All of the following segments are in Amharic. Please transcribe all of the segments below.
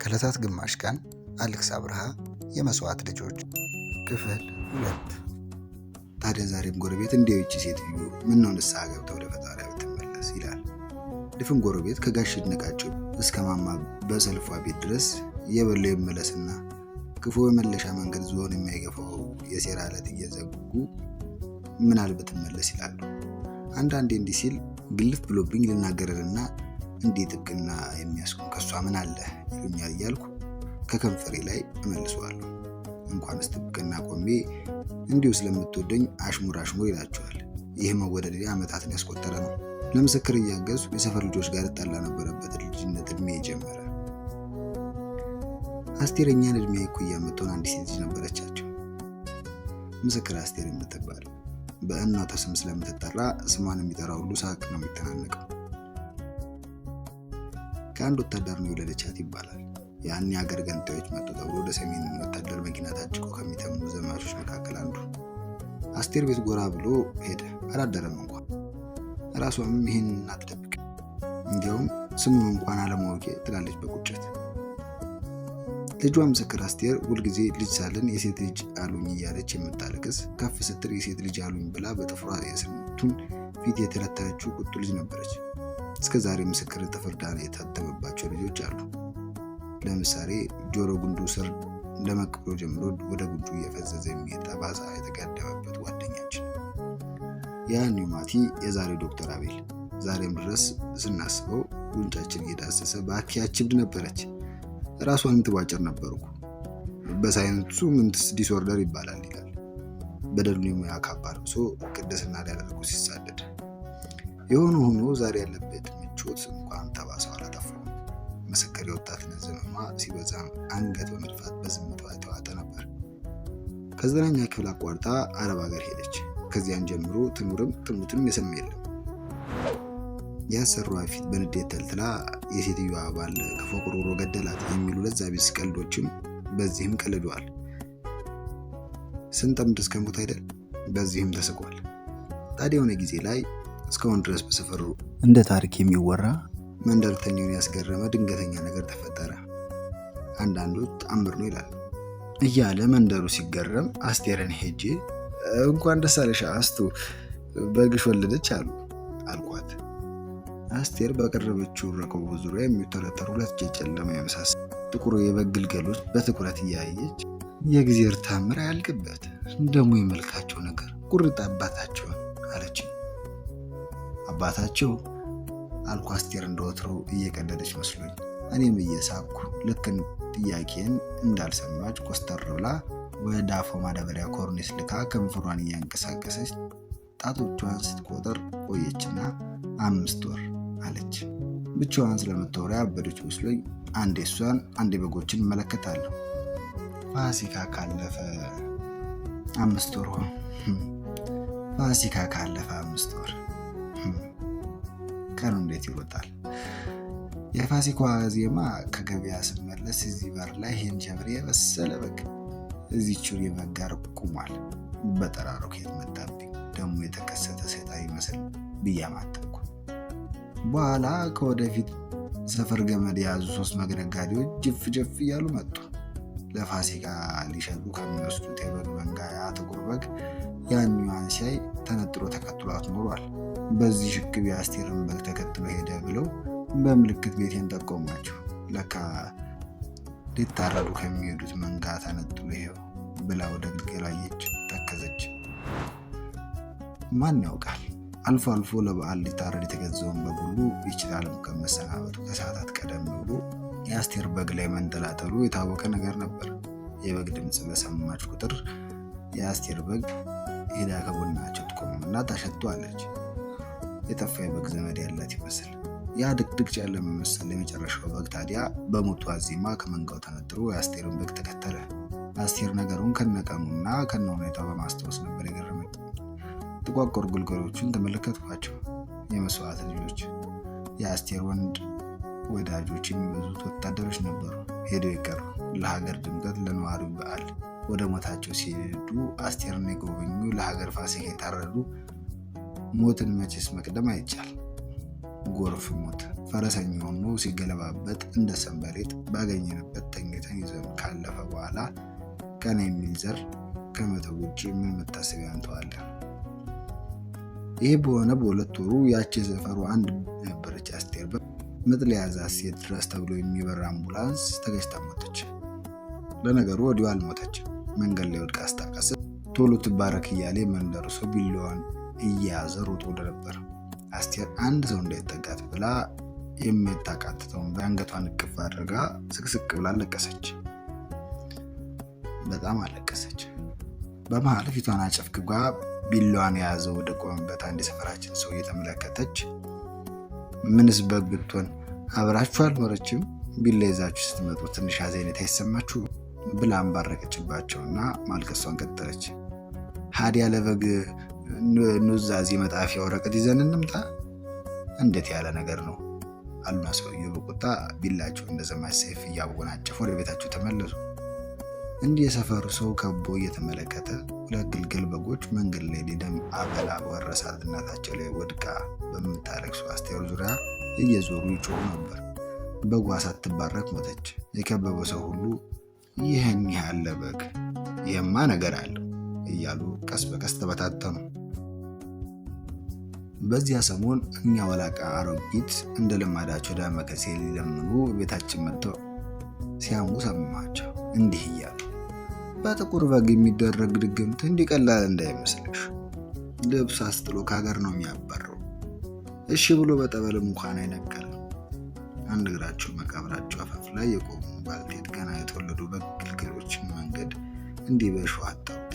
ከዕለታት ግማሽ ቀን አሌክስ አብርሃ የመስዋዕት ልጆች ክፍል 2። ታዲያ ዛሬም ጎረቤት እንዲያው ይቺ ሴትዮ ምነው ንስሐ ገብታ ወደ ፈጣሪ ብትመለስ ይላል። ድፍን ጎረቤት ከጋሽ ይድነቃቸው እስከ ማማ በሰልፏ ቤት ድረስ የበለው ይመለስና ክፉ የመለሻ መንገድ ዝሆን የማይገፋው የሴራ ዕለት እየዘጉ ምናል ብትመለስ ይላሉ። አንዳንዴ እንዲህ ሲል ግልፍ ብሎብኝ ልናገረልና እንዲህ ጥብቅና የሚያስቆም ከሷ ምን አለ ይሉኛል እያልኩ ከከንፈሬ ላይ እመልሰዋለሁ። እንኳንስ ጥብቅና ቆሜ እንዲሁ ስለምትወደኝ አሽሙር ይላቸዋል። ይህ መወደድ ዓመታትን ያስቆጠረ ነው። ለምስክር እያገዙ የሰፈር ልጆች ጋር እጣላ ነበረበት ልጅነት እድሜ ጀመረ። አስቴር እኛን እድሜ እኩያ የምትሆን አንዲት ሴት ልጅ ነበረቻቸው። ምስክር አስቴር የምትባል በእናቷ ስም ስለምትጠራ ስሟን የሚጠራው ሁሉ ሳቅ ነው የሚተናነቀው። ከአንድ ወታደር ነው የወለደቻት ይባላል። ያን የሀገር ገንጣዮች መጡ ተብሎ ወደ ሰሜን ወታደር መኪና ታጭቆ ከሚተሙ ዘማቾች መካከል አንዱ አስቴር ቤት ጎራ ብሎ ሄደ። አላደረም እንኳን ራሷም ይህን አትደብቅ፣ እንዲያውም ስሙን እንኳን አለማወቄ ትላለች በቁጭት። ልጇ ምስክር አስቴር ሁልጊዜ ልጅ ሳለን የሴት ልጅ አሉኝ እያለች የምታለቅስ ከፍ ስትል የሴት ልጅ አሉኝ ብላ በጥፍሯ የስንቱን ፊት የተለተለችው ቁጡ ልጅ ነበረች። እስከ ዛሬ ምስክር ተፈርዳ የታተመባቸው ልጆች አሉ። ለምሳሌ ጆሮ ጉንዱ ስር ለመቅብሮ ጀምሮ ወደ ጉንዱ እየፈዘዘ የሚሄድ ጠባሳ የተጋደመበት ጓደኛችን ያኔው ማቲ፣ የዛሬው ዶክተር አቤል። ዛሬም ድረስ ስናስበው ጉንጫችን እየዳሰሰ ባኪያች እብድ ነበረች። ራሷን ትቧጭር ነበርኩ። በሳይንሱ ምንትስ ዲስኦርደር ይባላል ይላል። በደሉን የሙያ ካባ ለብሶ ቅድስና ሊያደርጉ ሲሳደድ የሆነ ሆኖ ዛሬ ያለበት ምቾት እንኳን ተባሰው አላጠፋም። ምስክር የወጣትነት ዘመኗ ሲበዛ አንገት በመድፋት በዝምታ የተዋጠ ነበር። ከዘጠነኛ ክፍል አቋርጣ አረብ ሀገር ሄደች። ከዚያን ጀምሮ ትኑርም ትሙትም የሰማ የለም። ያሰሯ ፊት በንዴት ተልትላ የሴትዮዋ ባል ከፎቅ ወርውሮ ገደላት የሚሉ ለዛ ቢስ ቀልዶችም በዚህም ቀልደዋል። ስንጠምድ እስከሞት አይደል? በዚህም ተስቋል። ታዲያ የሆነ ጊዜ ላይ እስካሁን ድረስ በሰፈሩ እንደ ታሪክ የሚወራ መንደርተኛውን ያስገረመ ድንገተኛ ነገር ተፈጠረ። አንዳንዶች ተአምር ነው ይላል እያለ መንደሩ ሲገረም አስቴርን ሄጄ እንኳን ደስ አለሽ አስቱ በግሽ ወለደች አልኳት። አስቴር በቀረበችው ረከቦ ዙሪያ የሚተረተሩ ሁለት ጨለማ የመሳሰሉ ጥቁር የበግ ግልገሎች በትኩረት እያየች የእግዚአብሔር ታምር አያልቅበት እንደሙ የመልካቸው ነገር ቁርጥ አባታቸውን አለች። አባታቸው አልኩ አስቴር እንደወትሮው እየቀለደች መስሎኝ። እኔም እየሳኩ ልክ ጥያቄን እንዳልሰማች ኮስተር ብላ ወደ አፏ ማዳበሪያ ኮርኔስ ልካ ከንፈሯን እያንቀሳቀሰች ጣቶቿን ስትቆጥር ቆየችና 5 ወር አለች። ብቻዋን ስለምታወራ ያበደች መስሎኝ አንዴ እሷን አንዴ በጎችን እመለከታለሁ። ፋሲካ ካለፈ 5 ወር ፋሲካ ካለፈ 5 ወር ቀኑ እንዴት ይሮጣል። የፋሲካዋ ዜማ ከገበያ ስመለስ እዚህ በር ላይ ሄንጀብሬ የበሰለ በግ እዚህ ቹሪ በግ ጋር ቁሟል። በጠራሮ ከየት መጣብኝ ደግሞ የተከሰተ ሰይጣን ይመስል ብያማተኩ። በኋላ ከወደፊት ሰፈር ገመድ የያዙ 3 መግነጋዴዎች ጅፍ እያሉ መጡ። ለፋሲካ ሊሸጡ ከሚወስዱት የበግ መንጋ ጥቁር በግ ያኛዋን ሲያይ ተነጥሎ ተከትሏት ኖሯል። በዚህ ሽክብ የአስቴርን በግ ተከትሎ ሄደ ብለው በምልክት ቤቴን ጠቆሟቸው። ለካ ሊታረዱ ከሚሄዱት መንጋ ተነጥሎ ይሄው ብላ ወደ ግልገሏ አየች፣ ተከዘች። ማን ያውቃል፣ አልፎ አልፎ ለበዓል ሊታረድ የተገዛውን በግ ሁሉ ይችላል ከመሰናበቱ ከሰዓታት ቀደም ብሎ የአስቴር በግ ላይ መንጠላጠሉ የታወቀ ነገር ነበር። የበግ ድምፅ በሰማች ቁጥር የአስቴር በግ ሄዳ ከጎናቸው ትቆምና ታሸቷለች። የጠፋ የበግ ዘመድ ያላት ይመስል ያ ድቅድቅ ጨለማ መሰለ የመጨረሻው በግ ታዲያ በሞቱ ዋዜማ ከመንጋው ተነጥሎ የአስቴርን በግ ተከተለ። አስቴር ነገሩን ከነቀኑና ከነሁኔታው በማስታወስ ነበር የገረመኝ። ጥቋቁር ግልገሎቹን ተመለከትኳቸው። የመስዋዕት ልጆች የአስቴር ወንድ ወዳጆች የሚበዙት ወታደሮች ነበሩ። ሄደው የቀሩ ለሀገር ድምቀት ለነዋሪው በዓል ወደ ሞታቸው ሲሄዱ አስቴርን የጎበኙ ለሀገር ፋሲካ የታረዱ ሞትን መቼስ መቅደም አይቻል። ጎርፍ ሞት ፈረሰኛ ሆኖ ሲገለባበጥ እንደ ሰንበሌጥ ባገኘንበት ተኝተን ይዘን ካለፈ በኋላ ቀን የሚል ዘር ከመተው ውጭ ምን መታሰቢያ እንተዋለን? ይህ በሆነ በሁለት ወሩ ያቺ የሰፈሩ አንድ ነበረች አስቴር ምጥ ለያዛት ሴት ድረስ ተብሎ የሚበራ አምቡላንስ ተገጭታ ሞተች። ለነገሩ ወዲያው አልሞተችም። መንገድ ላይ ወድቃ ስታቃስት ቶሎ ትባረክ እያለ የመንደሩ ሰው ቢላዋን እየያዘ ሮጦ ነበር። አስቴር አንድ ሰው እንዳይጠጋት ብላ የምታቃትተውን በአንገቷን እቅፍ አድርጋ ስቅስቅ ብላ አለቀሰች። በጣም አለቀሰች። በመሃል ፊቷን አጨፍግጋ ቢላዋን የያዘው ወደ ቆመበት አንድ የሰፈራችን ሰው እየተመለከተች ምንስ በግ ብትሆን አብራችሁ አልኖረችም? ቢላ ይዛችሁ ስትመጡ ትንሽ ሐዘኔታ አይሰማችሁ? ብላ አንባረቀችባቸውና ማልቀሷን ቀጠለች። ሀዲያ ለበግ ኑዛዜ መጣፊያ ወረቀት ይዘን እንምጣ? እንዴት ያለ ነገር ነው አሉና ሰውየው በቁጣ ቢላቸው እንደ ዘማች ሰይፍ እያወናጨፉ ወደ ቤታቸው ተመለሱ። እንዲህ የሰፈሩ ሰው ከቦ እየተመለከተ ሁለት ግልገል በጎች መንገድ ላይ ሊደም አበላ ወረሳት እናታቸው ላይ ወድቃ በምታለቅሱ አስቴር ዙሪያ እየዞሩ ይጮሁ ነበር። በጓ ሳትባረክ ሞተች። የከበበው ሰው ሁሉ ይህን ያህል በግ የማ ነገር አለው እያሉ ቀስ በቀስ ተበታተኑ። በዚያ ሰሞን እኛ ወላቃ አሮጊት እንደ ልማዳቸው ዳመከሴ ሊለምኑ ቤታችን መጥተው ሲያሙ ሰማቸው። እንዲህ እያሉ በጥቁር በግ የሚደረግ ድግምት እንዲቀላል እንዳይመስልሽ፣ ልብስ አስጥሎ ከሀገር ነው የሚያባረው። እሺ ብሎ በጠበልም እንኳን አይነቀልም። አንድ እግራቸው መቃብራቸው አፋፍ ላይ የቆሙ ባልቴት ገና የተወለዱ በግ ግልገሎችን መንገድ እንዲህ በእሾህ አጣሁት።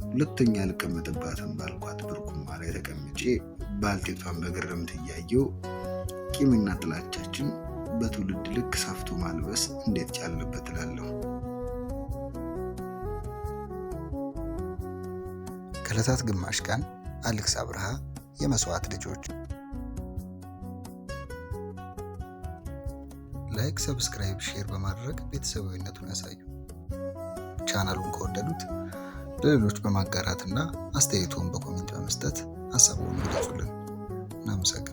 ሁለተኛ አልቀመጥባትም ባልኳት ብርኩማ ላይ ተቀምጬ ባልቴቷን በግርምት እያየው ቂምና ጥላቻችን በትውልድ ልክ ሰፍቶ ማልበስ እንዴት ቻለበት እላለሁ። ከዕለታት ግማሽ ቀን አሌክስ አብርሃ የመስዋዕት ልጆች። ላይክ፣ ሰብስክራይብ፣ ሼር በማድረግ ቤተሰባዊነቱን ያሳዩ። ቻናሉን ከወደዱት ለሌሎች በማጋራትና አስተያየቶን በኮሜንት በመስጠት ሀሳቡን ይግለጹልን። እናመሰግናለን።